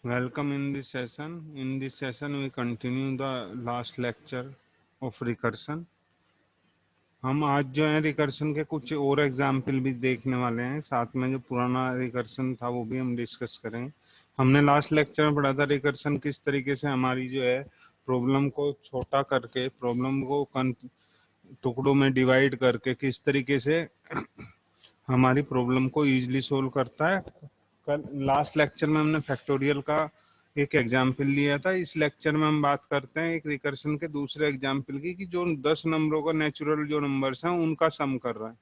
Welcome in this session. In this session, we continue the last lecture of recursion. हम आज जो है recursion के कुछ और एग्जाम्पल भी देखने वाले हैं, साथ में जो पुराना रिकर्शन था वो भी हम डिस्कस करेंगे। हमने लास्ट लेक्चर में पढ़ा था रिकर्शन किस तरीके से हमारी जो है प्रॉब्लम को छोटा करके, प्रॉब्लम को टुकड़ों में डिवाइड करके किस तरीके से हमारी प्रॉब्लम को इजीली सोल्व करता है। कल लास्ट लेक्चर में हमने फैक्टोरियल का एक एग्जाम्पल लिया था। इस लेक्चर में हम बात करते हैं एक रिकर्शन के दूसरे एग्जाम्पल की, कि जो 10 नंबरों का नेचुरल जो नंबर्स हैं उनका सम कर रहा है।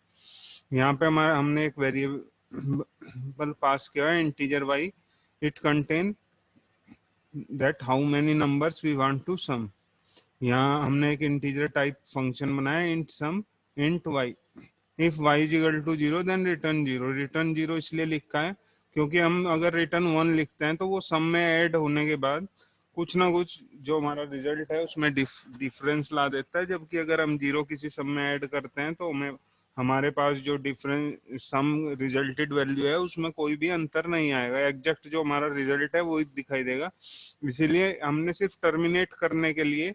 यहाँ पे हमारा हमने एक वेरिएबल पास किया है, integer y. It contain that how many numbers we want to sum. यहाँ हमने एक इंटीजर टाइप फंक्शन बनाया, int sum int y. If y is equal to 0 then return 0। Return 0 इसलिए लिखा है क्योंकि हम अगर रिटर्न 1 लिखते हैं तो वो सम में ऐड होने के बाद कुछ ना कुछ जो हमारा रिजल्ट है उसमें डिफरेंस ला देता है, जबकि अगर हम 0 किसी सम में ऐड करते हैं तो हमें हमारे पास जो डिफरेंस सम रिजल्टेड वैल्यू है उसमें कोई भी अंतर नहीं आएगा, एग्जैक्ट जो हमारा रिजल्ट है वो दिखाई देगा। इसीलिए हमने सिर्फ टर्मिनेट करने के लिए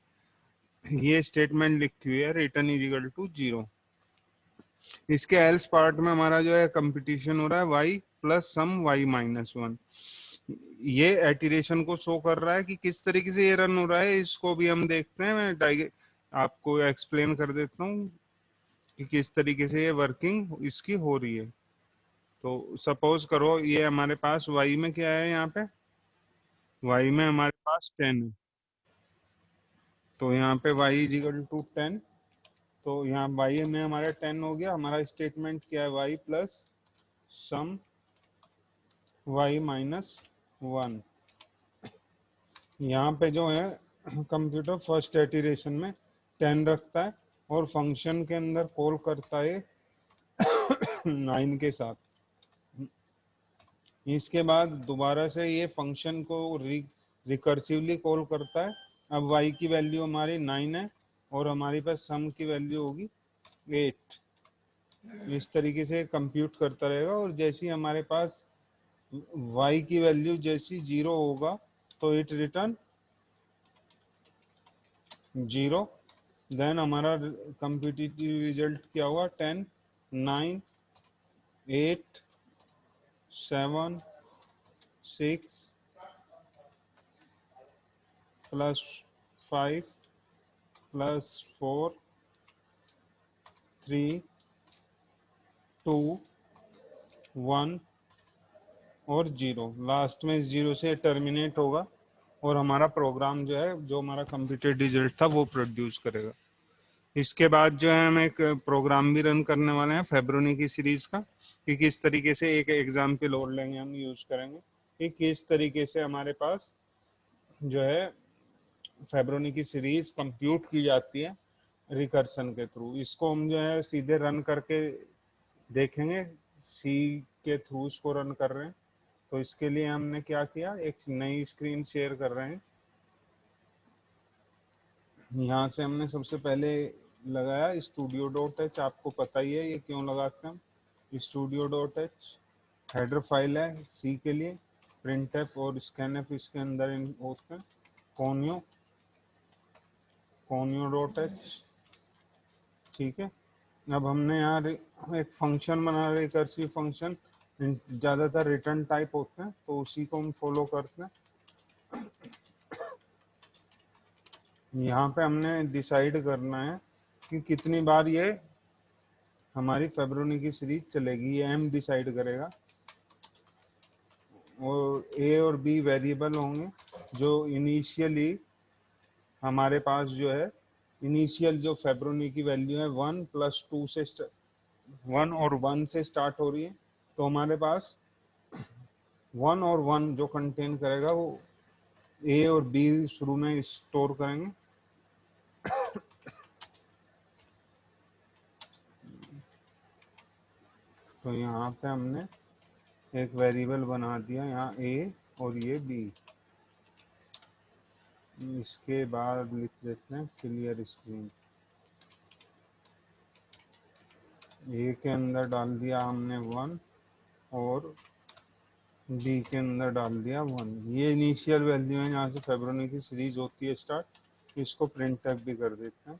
ये स्टेटमेंट लिखी हुई है, रिटर्न इज इक्वल टू 0। इसके एल्स पार्ट में हमारा जो है कंपटीशन हो रहा है y प्लस सम y माइनस 1। ये एटिरेशन को शो कर रहा है कि किस तरीके से ये रन हो रहा है, इसको भी हम देखते हैं। मैं आपको एक्सप्लेन कर देता हूँ कि किस तरीके से ये वर्किंग इसकी हो रही है। तो सपोज करो ये हमारे पास y में क्या है, यहाँ पे y में हमारे पास 10 है, तो यहाँ पे y इज इक्वल टू 10। तो यहाँ y में हमारा 10 हो गया। हमारा स्टेटमेंट क्या है, y प्लस सम y माइनस 1। यहाँ पे जो है कंप्यूटर फर्स्ट इटरेशन में 10 रखता है और फंक्शन के अंदर कॉल करता है 9 के साथ। इसके बाद दोबारा से ये फंक्शन को रिकर्सिवली कॉल करता है। अब y की वैल्यू हमारी 9 है और हमारे पास सम की वैल्यू होगी 8। इस तरीके से कंप्यूट करता रहेगा और जैसे ही हमारे पास y की वैल्यू जैसी 0 होगा तो इट रिटर्न 0। देन हमारा कंपिटिटिव रिजल्ट क्या हुआ, 10 9 8 7 6 प्लस 5 प्लस 4 3 2 1 और 0। लास्ट में 0 से टर्मिनेट होगा और हमारा प्रोग्राम जो है, जो हमारा कंप्यूटेड रिजल्ट था वो प्रोड्यूस करेगा। इसके बाद जो है हम एक प्रोग्राम भी रन करने वाले हैं फेब्रोनी की सीरीज का, कि किस तरीके से एक एग्जाम्पल और लेंगे, हम यूज करेंगे कि किस तरीके से हमारे पास जो है फेब्रोनी की सीरीज कंप्यूट की जाती है रिकर्सन के थ्रू। इसको हम जो है सीधे रन करके देखेंगे, सी के थ्रू इसको रन कर रहे हैं। तो इसके लिए हमने क्या किया, एक नई स्क्रीन शेयर कर रहे हैं। यहाँ से हमने सबसे पहले लगाया स्टूडियो डॉट एच। आपको पता ही है ये क्यों लगाते हैं हम। Studio dot H header file है सी के लिए, प्रिंट एफ और स्कैन एफ इसके अंदर होते हैं। कोनियो कोनियो डॉट एच, ठीक है। अब हमने यहाँ एक फंक्शन बना, रिकर्सिव फंक्शन, ज़्यादातर रिटर्न टाइप होते हैं तो उसी को हम फॉलो करते हैं। यहाँ पे हमने डिसाइड करना है कि कितनी बार ये हमारी फेब्रोनी की सीरीज चलेगी, ये एम डिसाइड करेगा। और ए और बी वेरिएबल होंगे जो इनिशियली हमारे पास जो है, इनिशियल जो फेब्रोनी की वैल्यू है 1 प्लस 2 से 1 और 1 से स्टार्ट हो रही है। तो हमारे पास 1 और 1 जो कंटेन करेगा वो ए और बी शुरू में स्टोर करेंगे। तो यहाँ पे हमने एक वेरिएबल बना दिया, यहाँ ए और ये बी। इसके बाद लिख देते हैं क्लियर स्क्रीन। ए के अंदर डाल दिया हमने 1 और बी के अंदर डाल दिया 1। ये इनिशियल वैल्यू है, यहाँ से फेब्रुअरी की सीरीज होती है स्टार्ट। इसको प्रिंट एफ भी कर देते हैं,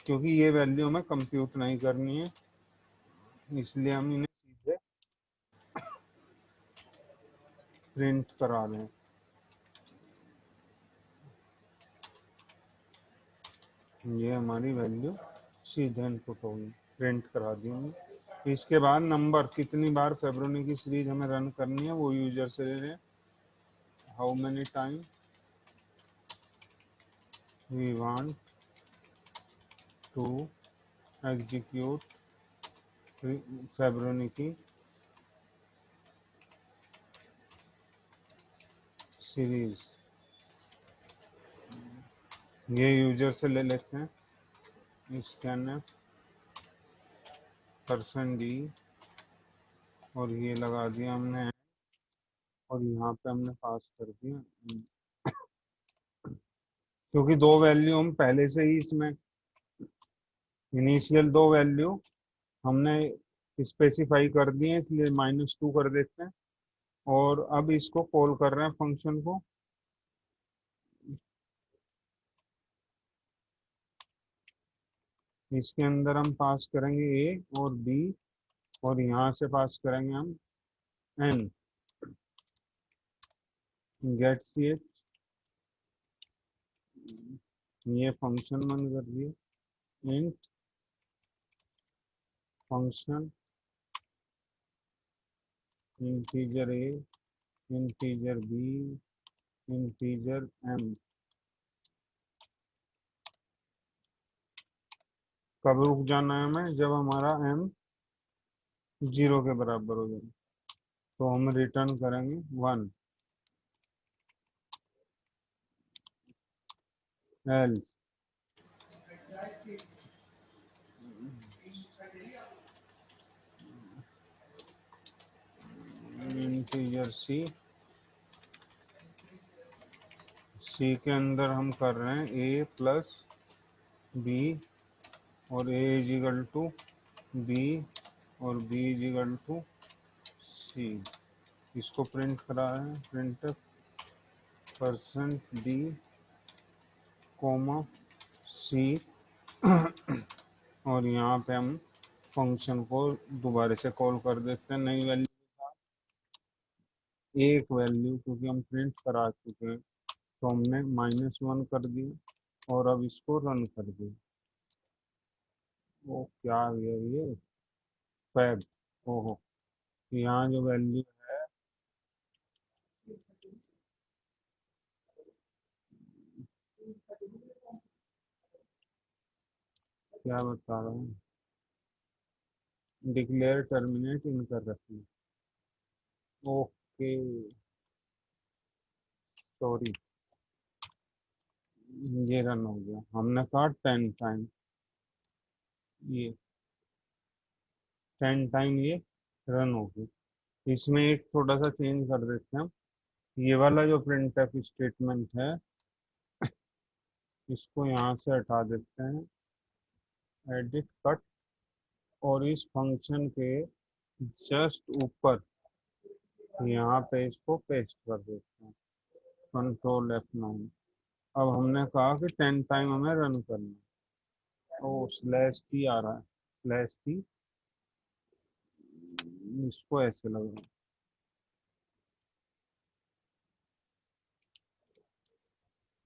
क्योंकि ये वैल्यू हमें कंप्यूट नहीं करनी है, इसलिए हम इन्हें सीधे प्रिंट करा रहे हैं। ये हमारी वैल्यू सीधे इनपुट होगी, प्रिंट करा देंगे। इसके बाद नंबर कितनी बार फेब्रुअरी की सीरीज हमें रन करनी है वो यूजर से ले लें। How many time we want to execute February की सीरीज, ये यूजर से ले लेते हैं। स्कैन एफ %d और ये लगा दिया हमने, और यहाँ पे हमने पास कर दिया, क्योंकि दो वैल्यू हम पहले से ही इसमें इनिशियल दो वैल्यू हमने स्पेसिफाई कर दिए, इसलिए -2 कर देते हैं। और अब इसको कॉल कर रहे हैं फंक्शन को। इसके अंदर हम पास करेंगे ए और बी, और यहाँ से पास करेंगे हम एन। गेट सी एच, ये फंक्शन बंद कर दिया। Int function integer a, integer B, integer M. कब रुक जाना है हमें? जब हमारा एम 0 के बराबर हो जाए, तो हम रिटर्न करेंगे 1। एल्स इंटीजर सी, सी के अंदर हम कर रहे हैं ए प्लस बी, और ए इज इक्वल टू बी, और बी इज इक्वल टू सी। इसको प्रिंट करा है, प्रिंट %d कोमा सी। और यहाँ पे हम फंक्शन को दोबारा से कॉल कर देते हैं नई वैल्यू, एक वैल्यू, क्योंकि हम प्रिंट करा चुके हैं, तो हमने -1 कर दिया और अब इसको रन कर दिया। वो क्या है ये फैब, ओहो, यहाँ जो वैल्यू क्या बता रहा हूँ, डिक्लेयर टर्मिनेट इन कर रखी। ओके, सॉरी, ये रन हो गया। हमने कहा 10 टाइम, ये 10 टाइम ये रन हो गया। इसमें एक थोड़ा सा चेंज कर देते हैं हम। ये वाला जो प्रिंट स्टेटमेंट है, इसको यहाँ से हटा देते हैं, एडिट कट, और इस फंक्शन के जस्ट ऊपर यहाँ पे इसको पेस्ट कर देते हैं, Ctrl F9। अब हमने कहा कि 10 टाइम हमें रन करना है। ओ /t आ रहा है, /t, इसको ऐसे लगा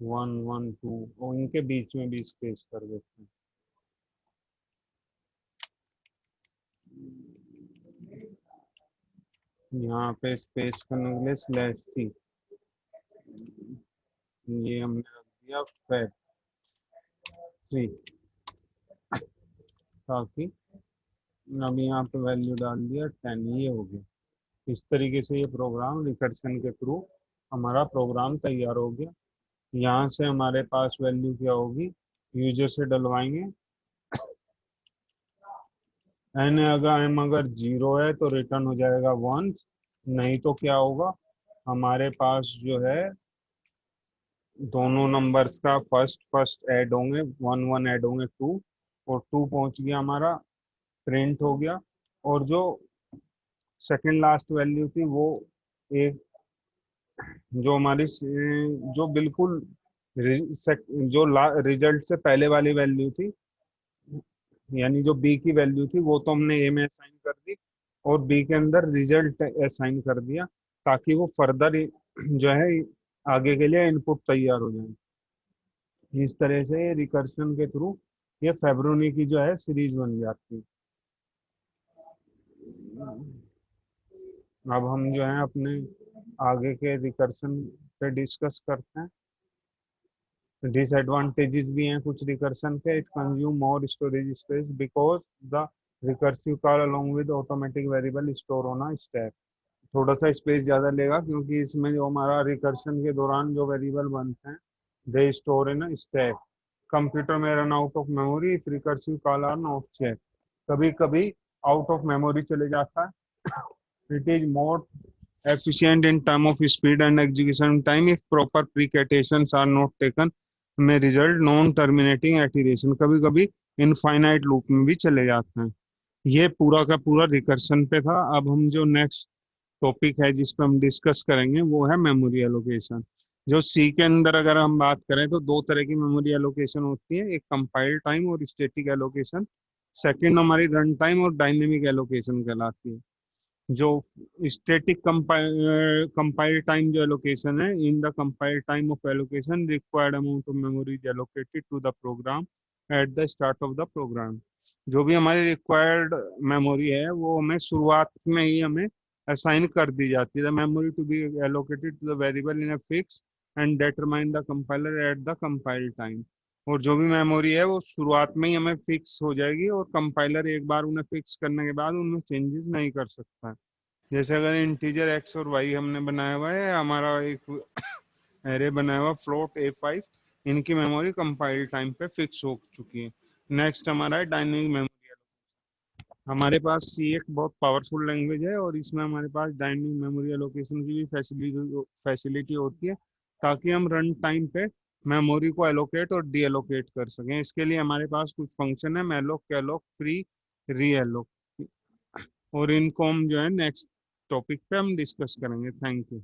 1 1 2, और इनके बीच में भी स्पेस कर देते हैं। यहाँ पे स्पेस करने के लिए /t, ये हमने रख दिया fab3, ताकि अभी यहाँ पे वैल्यू डाल दिया 10, ये हो गया। इस तरीके से ये प्रोग्राम रिकर्शन के थ्रू हमारा प्रोग्राम तैयार हो गया। यहाँ से हमारे पास वैल्यू क्या होगी, यूजर से डलवाएंगे एन, अगर एम अगर 0 है तो रिटर्न हो जाएगा 1, नहीं तो क्या होगा, हमारे पास जो है दोनों नंबर्स का फर्स्ट फर्स्ट ऐड होंगे, 1 1 ऐड होंगे 2, और 2 पहुंच गया हमारा, प्रिंट हो गया। और जो सेकंड लास्ट वैल्यू थी वो एक जो हमारी जो बिल्कुल जो रिजल्ट से पहले वाली वैल्यू थी, यानी जो बी की वैल्यू थी वो तो हमने ए में असाइन कर दी, और बी के अंदर रिजल्ट असाइन कर दिया, ताकि वो फर्दर जो है आगे के लिए इनपुट तैयार हो जाए। इस तरह से रिकर्शन के थ्रू ये फेब्रोनी की जो है सीरीज बन जाती है। अब हम जो है अपने आगे के रिकर्शन पे डिस्कस करते हैं। डिसएडवांटेजेस भी हैं कुछ रिकर्शन के। It consume more storage space because the recursive call along with automatic variable store होना स्टैक। थोड़ा सा स्पेस ज़्यादा लेगा, क्योंकि इसमें जो हमारा रिकर्शन के दौरान जो वेरिएबल बनते हैं they store in stack. Computer में run out of memory if recursive call are not check. कभी कभी आउट ऑफ मेमोरी चले जाता है। It is more efficient in term of speed and execution time if proper preconditions are not taken, may result non terminating iteration। कभी कभी infinite loop में भी चले जाते हैं। ये पूरा का पूरा रिकर्शन पे था। अब हम जो नेक्स्ट टॉपिक है जिस पर हम डिस्कस करेंगे वो है मेमोरी एलोकेशन। जो सी के अंदर अगर हम बात करें तो दो तरह की मेमोरी एलोकेशन होती है, एक कंपाइल टाइम और स्टैटिक एलोकेशन। सेकंड हमारी रन टाइम और डायनेमिक एलोकेशन कहलाती है। जो स्टैटिक कंपाइल टाइम जो एलोकेशन है, in the compile time of allocation required amount of memory is allocated to the program at the start of the program. जो भी हमारी रिक्वायर्ड मेमोरी है वो हमें शुरुआत में ही हमें असाइन कर दी जाती है। The memory to be allocated to the variable in a fix and determine the compiler at the compile time. और जो भी मेमोरी है वो शुरुआत में ही हमें फिक्स हो जाएगी, और कंपाइलर एक बार उन्हें फिक्स करने के बाद उनमें चेंजेस नहीं कर सकता है। जैसे अगर इंटीजर एक्स और वाई हमने बनाया हुआ है, हमारा एक एरे बनाया हुआ फ्लोट A5, इनकी मेमोरी कंपाइल टाइम पे फिक्स हो चुकी है। नेक्स्ट हमारा है डायनेमिक मेमोरी। हमारे पास सी एक बहुत पावरफुल लैंग्वेज है, और इसमें हमारे पास डायनेमिक मेमोरी एलोकेशन की भी फैसिलिटी होती है, ताकि हम रन टाइम पे मेमोरी को एलोकेट और डी एलोकेट कर सकें। इसके लिए हमारे पास कुछ फंक्शन है, मेलोक, कैलोक, फ्री, री एलोक, और इनको हम जो है नेक्स्ट टॉपिक पे हम डिस्कस करेंगे। Thank you.